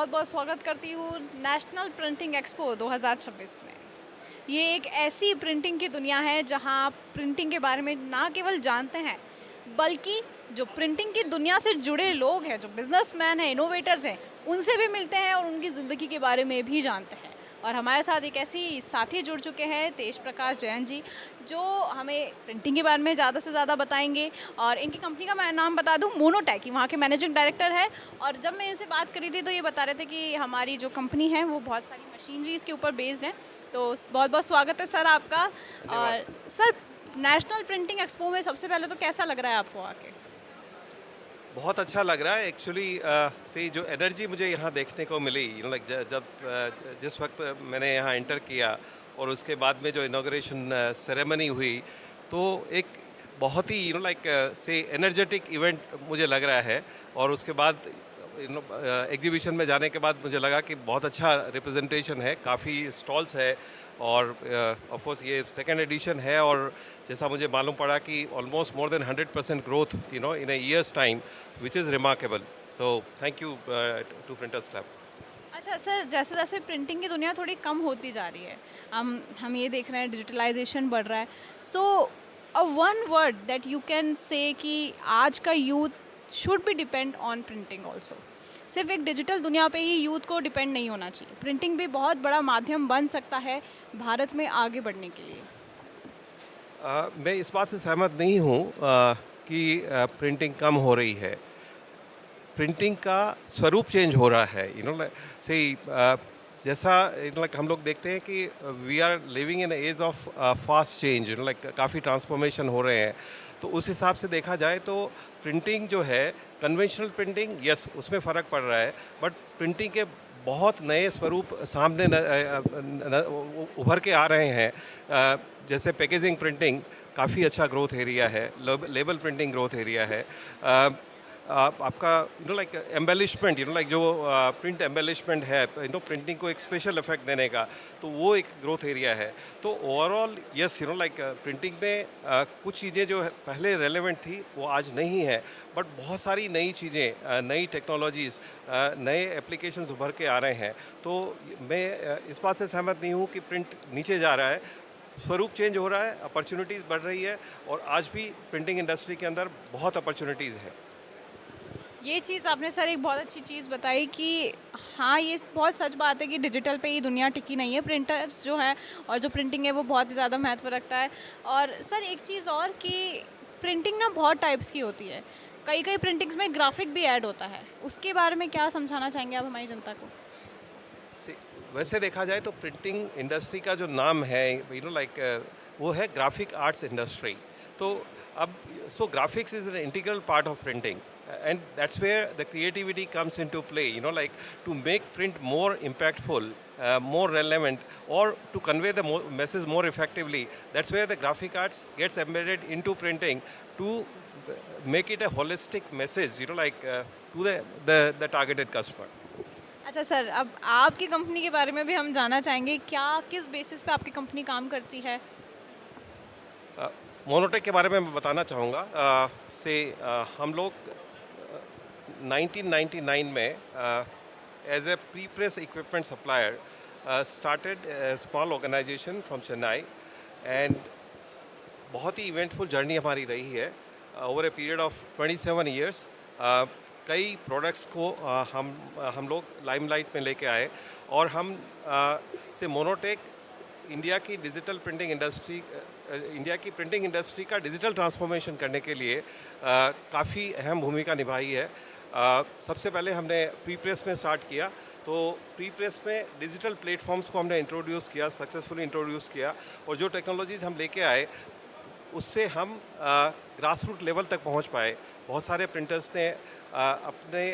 बहुत बहुत स्वागत करती हूँ नेशनल प्रिंटिंग एक्सपो 2026 में। ये एक ऐसी प्रिंटिंग की दुनिया है जहाँ आप प्रिंटिंग के बारे में ना केवल जानते हैं, बल्कि जो प्रिंटिंग की दुनिया से जुड़े लोग हैं, जो बिजनेसमैन हैं, इनोवेटर्स हैं, उनसे भी मिलते हैं और उनकी ज़िंदगी के बारे में भी जानते हैं। और हमारे साथ एक ऐसी साथी जुड़ चुके हैं, तेज प्रकाश जैन जी, जो हमें प्रिंटिंग के बारे में ज़्यादा से ज़्यादा बताएंगे। और इनकी कंपनी का मैं नाम बता दूं, मोनोटेक, वहाँ के मैनेजिंग डायरेक्टर है। और जब मैं इनसे बात करी थी तो ये बता रहे थे कि हमारी जो कंपनी है वो बहुत सारी मशीनरीज़ के ऊपर बेस्ड है। तो बहुत बहुत स्वागत है सर आपका। धन्यवाद। और सर, नेशनल प्रिंटिंग एक्सपो में सबसे पहले तो कैसा लग रहा है आपको आके? बहुत अच्छा लग रहा है एक्चुअली। से जो एनर्जी मुझे यहाँ देखने को मिली, लाइक जब जिस वक्त मैंने यहाँ एंटर किया और उसके बाद में जो इनॉग्रेशन सेरेमनी हुई, तो एक बहुत ही लाइक से एनर्जेटिक इवेंट मुझे लग रहा है। और उसके बाद एग्जीबिशन में जाने के बाद मुझे लगा कि बहुत अच्छा रिप्रेजेंटेशन है, काफ़ी स्टॉल्स है। और ऑफ कोर्स ये सेकेंड एडिशन है, और जैसा मुझे मालूम पड़ा कि almost more than 100% growth in a years time, which is remarkable. So thank you to printers club. अच्छा सर, जैसे जैसे प्रिंटिंग की दुनिया थोड़ी कम होती जा रही है, हम ये देख रहे हैं डिजिटलाइजेशन बढ़ रहा है। So a one word that you can say कि आज का youth should be depend on printing also. सिर्फ एक डिजिटल दुनिया पे ही यूथ को डिपेंड नहीं होना चाहिए, प्रिंटिंग भी बहुत बड़ा माध्यम बन सकता है भारत में आगे बढ़ने के लिए। मैं इस बात से सहमत नहीं हूँ कि प्रिंटिंग कम हो रही है। प्रिंटिंग का स्वरूप चेंज हो रहा है, से जैसा लाइक हम लोग देखते हैं कि we are living in age of fast change, like काफ़ी ट्रांसफॉर्मेशन हो रहे हैं। तो उस हिसाब से देखा जाए तो प्रिंटिंग जो है, कन्वेंशनल प्रिंटिंग, यस उसमें फ़र्क पड़ रहा है, बट प्रिंटिंग के बहुत नए स्वरूप सामने उभर के आ रहे हैं। जैसे पैकेजिंग प्रिंटिंग काफ़ी अच्छा ग्रोथ एरिया है, लेबल प्रिंटिंग ग्रोथ एरिया है। आपका लाइक एम्बेलिशमेंट, लाइक जो प्रिंट एम्बेलिशमेंट है, प्रिंटिंग को एक स्पेशल इफेक्ट देने का, तो वो एक ग्रोथ एरिया है। तो ओवरऑल यस, लाइक प्रिंटिंग में कुछ चीज़ें जो है पहले रेलेवेंट थी वो आज नहीं है, बट बहुत सारी नई चीज़ें, नई टेक्नोलॉजीज़, नए एप्लीकेशंस उभर के आ रहे हैं। तो मैं इस बात से सहमत नहीं हूँ कि प्रिंट नीचे जा रहा है। स्वरूप चेंज हो रहा है, अपॉर्चुनिटीज़ बढ़ रही है, और आज भी प्रिंटिंग इंडस्ट्री के अंदर बहुत अपॉर्चुनिटीज़ है। ये चीज़ आपने सर एक बहुत अच्छी चीज़ बताई कि हाँ, ये बहुत सच बात है कि डिजिटल पे ही दुनिया टिकी नहीं है। प्रिंटर्स जो है और जो प्रिंटिंग है वो बहुत ही ज़्यादा महत्व रखता है। और सर एक चीज़ और कि प्रिंटिंग ना बहुत टाइप्स की होती है। कई कई प्रिंटिंग्स में ग्राफिक भी ऐड होता है। उसके बारे में क्या समझाना चाहेंगे आप हमारी जनता को? से वैसे देखा जाए तो प्रिंटिंग इंडस्ट्री का जो नाम है, लाइक वो है ग्राफिक आर्ट्स इंडस्ट्री। तो अब so graphics is an integral part of printing, and that's where the creativity comes into play, like to make print more impactful, more relevant, or to convey the message more effectively. That's where the graphic arts gets embedded into printing to make it a holistic message, like to the targeted customer. अच्छा sir, अब आपकी company के बारे में भी हम जानना चाहेंगे, क्या किस बेसिस पे आपकी कंपनी काम करती है? मोनोटेक के बारे में मैं बताना चाहूँगा। हम लोग 1999 में as a pre press equipment supplier started small organisation from Chennai, and बहुत ही इवेंटफुल जर्नी हमारी रही है over a period of 27 years. कई प्रोडक्ट्स को हम लोग लाइमलाइट में लेके आए, और हम से मोनोटेक इंडिया की प्रिंटिंग इंडस्ट्री का डिजिटल ट्रांसफॉर्मेशन करने के लिए काफ़ी अहम भूमिका निभाई है। सबसे पहले हमने प्री प्रेस में स्टार्ट किया। तो प्री प्रेस में डिजिटल प्लेटफॉर्म्स को हमने इंट्रोड्यूस किया, सक्सेसफुली इंट्रोड्यूस किया, और जो टेक्नोलॉजीज़ हम लेके आए उससे हम ग्रास रूट लेवल तक पहुंच पाए। बहुत सारे प्रिंटर्स ने अपने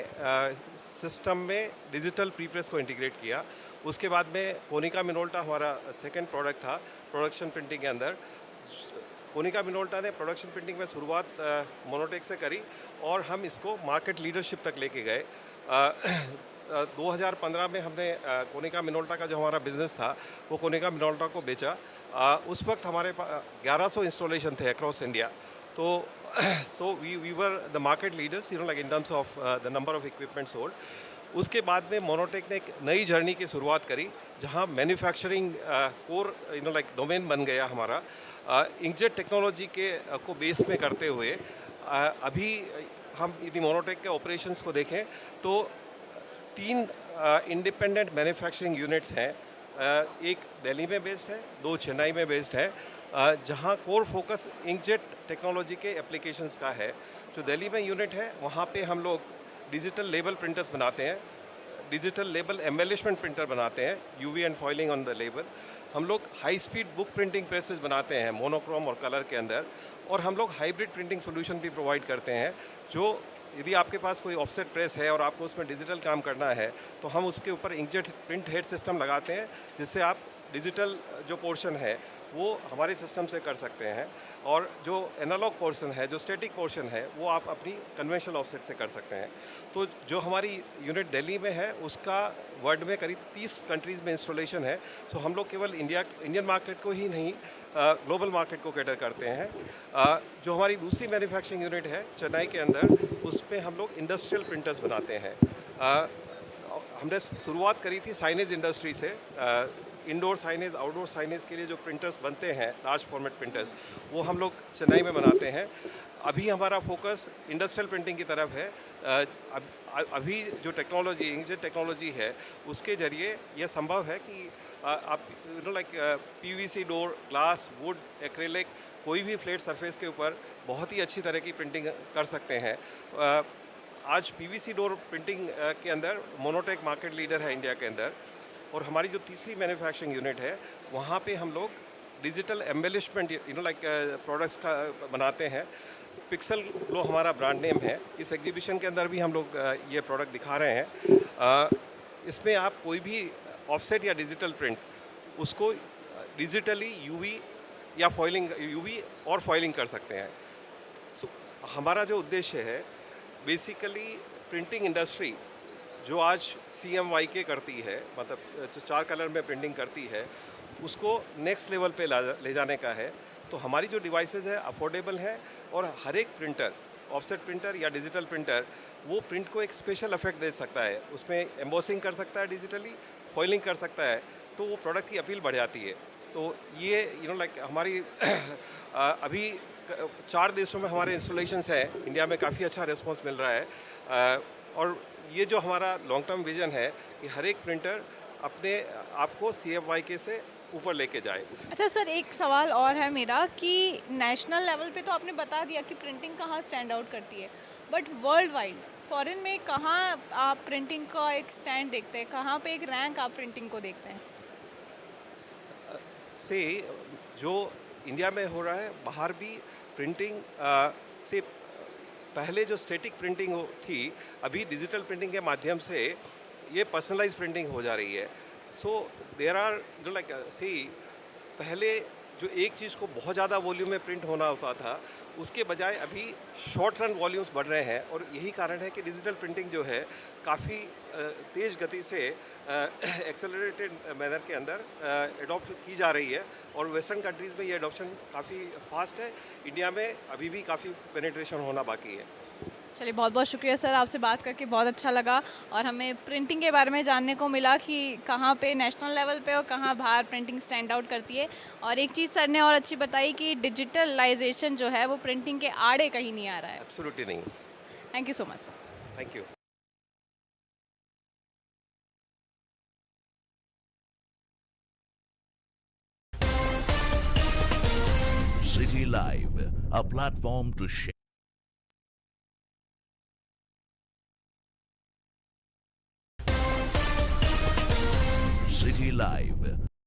सिस्टम में डिजिटल प्री प्रेस को इंटीग्रेट किया। उसके बाद में कोनिका मिनोल्टा हमारा सेकंड प्रोडक्ट था प्रोडक्शन प्रिंटिंग के अंदर। कोनिका मिनोल्टा ने प्रोडक्शन प्रिंटिंग में शुरुआत मोनोटेक से करी, और हम इसको मार्केट लीडरशिप तक लेके गए। 2015 में हमने कोनिका मिनोल्टा का जो हमारा बिजनेस था वो कोनिका मिनोल्टा को बेचा। उस वक्त हमारे पास 1100 इंस्टॉलेशन थे अक्रॉस इंडिया। तो so we were the market leaders, like in terms of the number of equipment sold. उसके बाद में मोनोटेक ने एक नई जर्नी की शुरुआत करी, जहां मैन्युफैक्चरिंग कोर लाइक डोमेन बन गया हमारा। इंकजेट टेक्नोलॉजी के को बेस में करते हुए अभी हम यदि मोनोटेक के ऑपरेशंस को देखें तो 3 इंडिपेंडेंट मैन्युफैक्चरिंग यूनिट्स हैं। एक दिल्ली में बेस्ड है, 2 चेन्नई में बेस्ड है, जहां कोर फोकस इंकजेट टेक्नोलॉजी के एप्लीकेशंस का है। जो दिल्ली में यूनिट है वहां पे हम लोग डिजिटल लेबल प्रिंटर्स बनाते हैं, डिजिटल लेबल एम्बेलिशमेंट प्रिंटर बनाते हैं, UV and foiling on the label. हम लोग high speed book printing presses बनाते हैं मोनोक्रोम और कलर के अंदर, और हम लोग हाइब्रिड प्रिंटिंग सॉल्यूशन भी प्रोवाइड करते हैं। जो यदि आपके पास कोई ऑफसेट प्रेस है और आपको उसमें डिजिटल काम करना है तो हम उसके ऊपर इंकजेट प्रिंट हेड सिस्टम लगाते हैं, जिससे आप डिजिटल जो पोर्शन है वो हमारे सिस्टम से कर सकते हैं, और जो एनालॉग पोर्शन है, जो स्टैटिक पोर्शन है, वो आप अपनी कन्वेंशनल ऑफसेट से कर सकते हैं। तो जो हमारी यूनिट दिल्ली में है उसका वर्ल्ड में करीब 30 कंट्रीज़ में इंस्टॉलेशन है। सो हम लोग केवल इंडियन मार्केट को ही नहीं, ग्लोबल मार्केट को कैटर करते हैं। जो हमारी दूसरी मैन्युफैक्चरिंग यूनिट है चेन्नई के अंदर, उसमें हम लोग इंडस्ट्रियल प्रिंटर्स बनाते हैं। हमने शुरुआत करी थी साइनेज इंडस्ट्री से। इंडोर साइनेज, आउटडोर साइनेज के लिए जो प्रिंटर्स बनते हैं, लार्ज फॉर्मेट प्रिंटर्स, वो हम लोग चेन्नई में बनाते हैं। अभी हमारा फोकस इंडस्ट्रियल प्रिंटिंग की तरफ है। अभी जो टेक्नोलॉजी, इंकजेट टेक्नोलॉजी है, उसके ज़रिए यह संभव है कि आप like PVC door, glass, would, acrylic, कोई भी फ्लैट सरफेस के ऊपर बहुत ही अच्छी तरह की प्रिंटिंग कर सकते हैं। आज पीवीसी डोर प्रिंटिंग के अंदर मोनोटेक मार्केट लीडर है इंडिया के अंदर। और हमारी जो तीसरी मैन्युफैक्चरिंग यूनिट है वहाँ पे हम लोग डिजिटल एम्बेलिशमेंट लाइक प्रोडक्ट्स का बनाते हैं। पिक्सल ग्लो हमारा ब्रांड नेम है। इस एग्जीबिशन के अंदर भी हम लोग ये प्रोडक्ट दिखा रहे हैं। इसमें आप कोई भी ऑफसेट या डिजिटल प्रिंट उसको डिजिटली यूवी या यूवी और फॉइलिंग कर सकते हैं। सो हमारा जो उद्देश्य है, बेसिकली प्रिंटिंग इंडस्ट्री जो आज CMYK करती है, मतलब जो 4 कलर में प्रिंटिंग करती है, उसको नेक्स्ट लेवल पे ले जाने का है। तो हमारी जो डिवाइसेस है अफोर्डेबल है, और हर एक प्रिंटर, ऑफसेट प्रिंटर या डिजिटल प्रिंटर, वो प्रिंट को एक स्पेशल इफेक्ट दे सकता है। उसमें एम्बोसिंग कर सकता है, डिजिटली फॉइलिंग कर सकता है, तो वो प्रोडक्ट की अपील बढ़ जाती है। तो ये लाइक हमारी अभी 4 देशों में हमारे इंस्टॉलेशंस हैं। इंडिया में काफ़ी अच्छा रिस्पॉन्स मिल रहा है। और ये जो हमारा लॉन्ग टर्म विजन है कि हर एक प्रिंटर अपने आप को CMYK से ऊपर लेके जाए। अच्छा सर, एक सवाल और है मेरा कि नेशनल लेवल पे तो आपने बता दिया कि प्रिंटिंग कहाँ स्टैंड आउट करती है, बट वर्ल्ड वाइड फॉरेन में कहाँ आप प्रिंटिंग का एक स्टैंड देखते हैं, कहाँ पे एक रैंक आप प्रिंटिंग को देखते हैं? से जो इंडिया में हो रहा है, बाहर भी प्रिंटिंग से पहले जो स्टैटिक प्रिंटिंग थी, अभी डिजिटल प्रिंटिंग के माध्यम से ये पर्सनलाइज प्रिंटिंग हो जा रही है। सो देयर आर लाइक पहले जो एक चीज़ को बहुत ज़्यादा वॉल्यूम में प्रिंट होना होता था, उसके बजाय अभी शॉर्ट रन वॉल्यूम्स बढ़ रहे हैं। और यही कारण है कि डिजिटल प्रिंटिंग जो है काफ़ी तेज़ गति से एक्सेलरेटेड मैनर के अंदर एडॉप्ट की जा रही है, और वेस्टर्न कंट्रीज़ में ये एडॉप्शन काफ़ी फास्ट है। इंडिया में अभी भी काफ़ी पेनिट्रेशन होना बाकी है। चलिए, बहुत बहुत शुक्रिया सर, आपसे बात करके बहुत अच्छा लगा, और हमें प्रिंटिंग के बारे में जानने को मिला कि कहाँ पे नेशनल लेवल पे और कहाँ बाहर प्रिंटिंग स्टैंड आउट करती है। और एक चीज़ सर ने और अच्छी बताई कि डिजिटलाइजेशन जो है वो प्रिंटिंग के आड़े कहीं नहीं आ रहा है। एब्सोल्युटली नहीं। Thank you so much sir. Thank you. City Live, a platform to share. City Live.